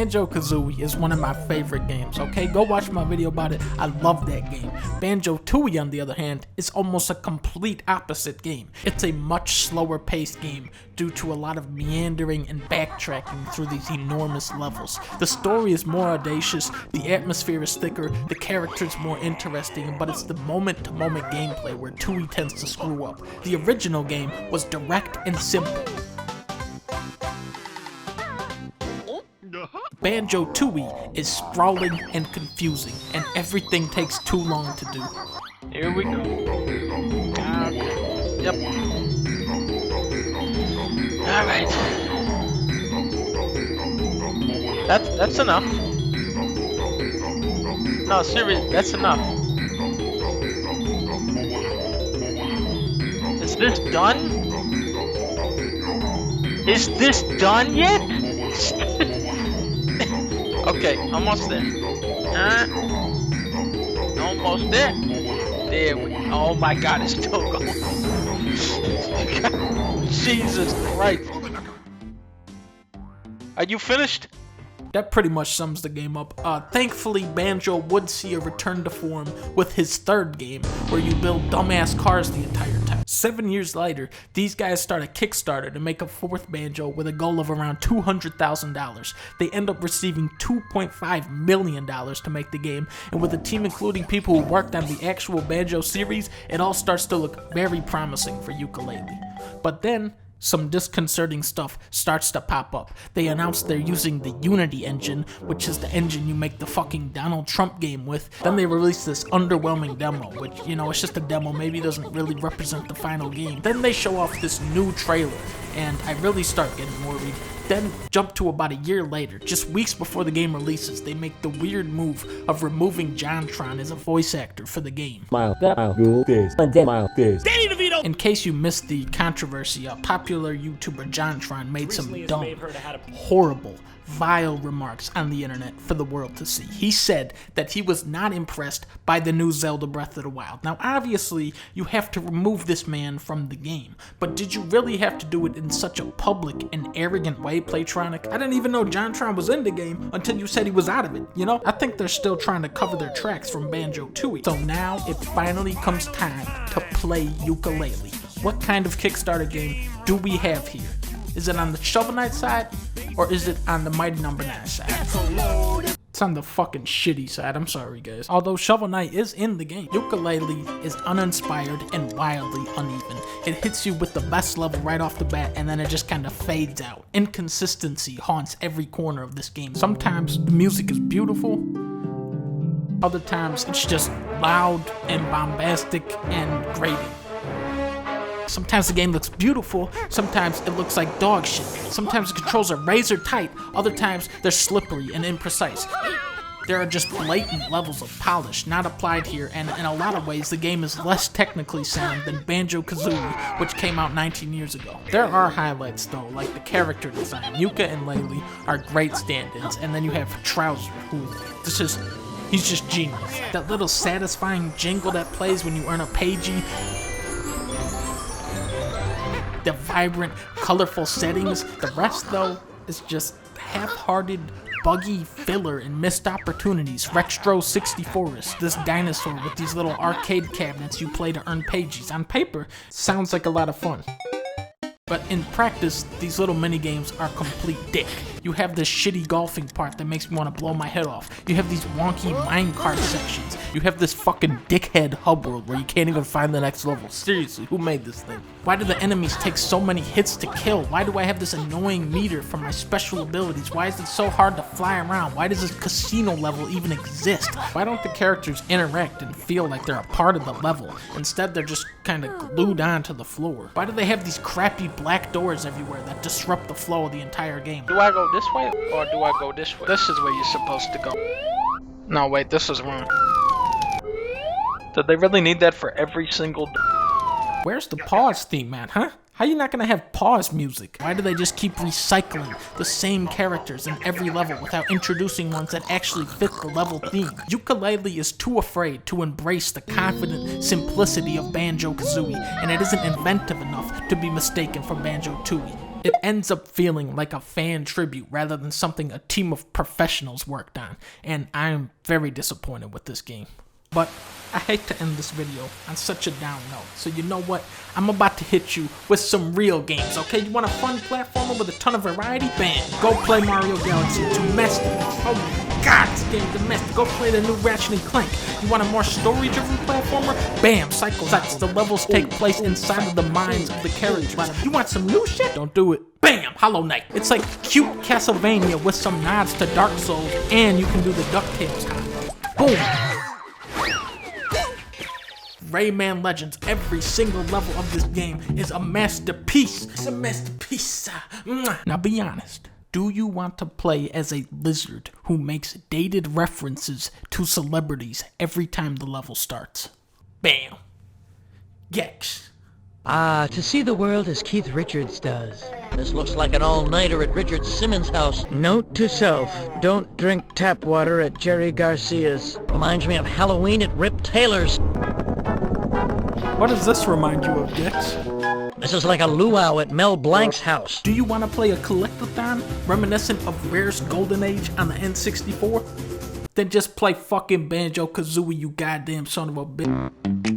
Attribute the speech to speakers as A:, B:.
A: Banjo-Kazooie is one of my favorite games, okay? Go watch my video about it. I love that game. Banjo-Tooie, on the other hand, is almost a complete opposite game. It's a much slower paced game due to a lot of meandering and backtracking through these enormous levels. The story is more audacious, the atmosphere is thicker, the characters more interesting, but it's the moment-to-moment gameplay where Tooie tends to screw up. The original game was direct and simple. Banjo-Tooie is sprawling and confusing, and everything takes too long to do.
B: Here we go. Yep. Alright. That's enough. No, seriously, that's enough. Is this done? Is this done yet? Okay, almost there. Almost there. There we go. Oh my god, it's still going. Jesus Christ. Are you finished?
A: That pretty much sums the game up. Thankfully, Banjo would see a return to form with his third game, where you build dumbass cars the entire time. 7 years later, these guys start a Kickstarter to make a fourth Banjo with a goal of around $200,000. They end up receiving $2.5 million to make the game, and with a team including people who worked on the actual Banjo series, it all starts to look very promising for Yooka Laylee. But then, some disconcerting stuff starts to pop up. They announce they're using the Unity engine, which is the engine you make the fucking Donald Trump game with. Then they release this underwhelming demo, which, you know, it's just a demo, maybe doesn't really represent the final game. Then they show off this new trailer, and I really start getting worried. Then jump to about a year later, just weeks before the game releases, they make the weird move of removing JonTron as a voice actor for the game. In case you missed the controversy, popular YouTuber JonTron made some dumb, horrible, vile remarks on the internet for the world to see. He said that he was not impressed by the new Zelda Breath of the Wild. Now obviously you have to remove this man from the game, but did you really have to do it in such a public and arrogant way, Playtronic? I didn't even know JonTron was in the game until you said he was out of it, you know? I think they're still trying to cover their tracks from Banjo-Tooie. So now it finally comes time to play Yooka Laylee. What kind of Kickstarter game do we have here? Is it on the Shovel Knight side, or is it on the Mighty No. 9 side? It's on the fucking shitty side, I'm sorry guys. Although Shovel Knight is in the game, Yooka Laylee is uninspired and wildly uneven. It hits you with the best level right off the bat, and then it just kind of fades out. Inconsistency haunts every corner of this game. Sometimes the music is beautiful, other times it's just loud and bombastic and grating. Sometimes the game looks beautiful, sometimes it looks like dog shit. Sometimes the controls are razor tight, other times they're slippery and imprecise. There are just blatant levels of polish not applied here, and in a lot of ways the game is less technically sound than Banjo-Kazooie, which came out 19 years ago. There are highlights though, like the character design. Yuka and Laylee are great stand-ins, and then you have Trouser, who he's just genius. That little satisfying jingle that plays when you earn a pagey, the vibrant, colorful settings. The rest, though, is just half-hearted, buggy filler and missed opportunities. Rextro 64ers, this dinosaur with these little arcade cabinets you play to earn pages. On paper, sounds like a lot of fun. But in practice, these little mini-games are complete dick. You have this shitty golfing part that makes me want to blow my head off. You have these wonky minecart sections. You have this fucking dickhead hub world where you can't even find the next level. Seriously, who made this thing? Why do the enemies take so many hits to kill? Why do I have this annoying meter for my special abilities? Why is it so hard to fly around? Why does this casino level even exist? Why don't the characters interact and feel like they're a part of the level? Instead, they're just kind of glued onto the floor. Why do they have these crappy black doors everywhere that disrupt the flow of the entire game?
B: Do I go this way or do I go this way? This is where you're supposed to go. No, wait, this is wrong. Did they really need that for every single...
A: Where's the pause theme, man, huh? How you not gonna have pause music? Why do they just keep recycling the same characters in every level without introducing ones that actually fit the level theme? Yooka Laylee is too afraid to embrace the confident simplicity of Banjo-Kazooie, and it isn't inventive enough to be mistaken for Banjo-Tooie. It ends up feeling like a fan tribute rather than something a team of professionals worked on, and I'm very disappointed with this game. But I hate to end this video on such a down note, so you know what? I'm about to hit you with some real games, okay? You want a fun platformer with a ton of variety? Bam! Go play Mario Galaxy Domestic. Oh my god, this game's domestic. Go play the new Ratchet and Clank. You want a more story-driven platformer? Bam! Psychosis. The levels take place inside of the minds of the characters. You want some new shit? Don't do it. Bam! Hollow Knight. It's like cute Castlevania with some nods to Dark Souls, and you can do the DuckTales combo. Boom! Rayman Legends, every single level of this game is a masterpiece. It's a masterpiece. Now be honest. Do you want to play as a lizard who makes dated references to celebrities every time the level starts? Bam. Gex.
C: To see the world as Keith Richards does. This looks like an all-nighter at Richard Simmons' house. Note to self, don't drink tap water at Jerry Garcia's. Reminds me of Halloween at Rip Taylor's.
A: What does this remind you of, Gex?
C: This is like a luau at Mel Blanc's house.
A: Do you want to play a collectathon reminiscent of Rare's Golden Age on the N64? Then just play fucking Banjo-Kazooie, you goddamn son of a bitch.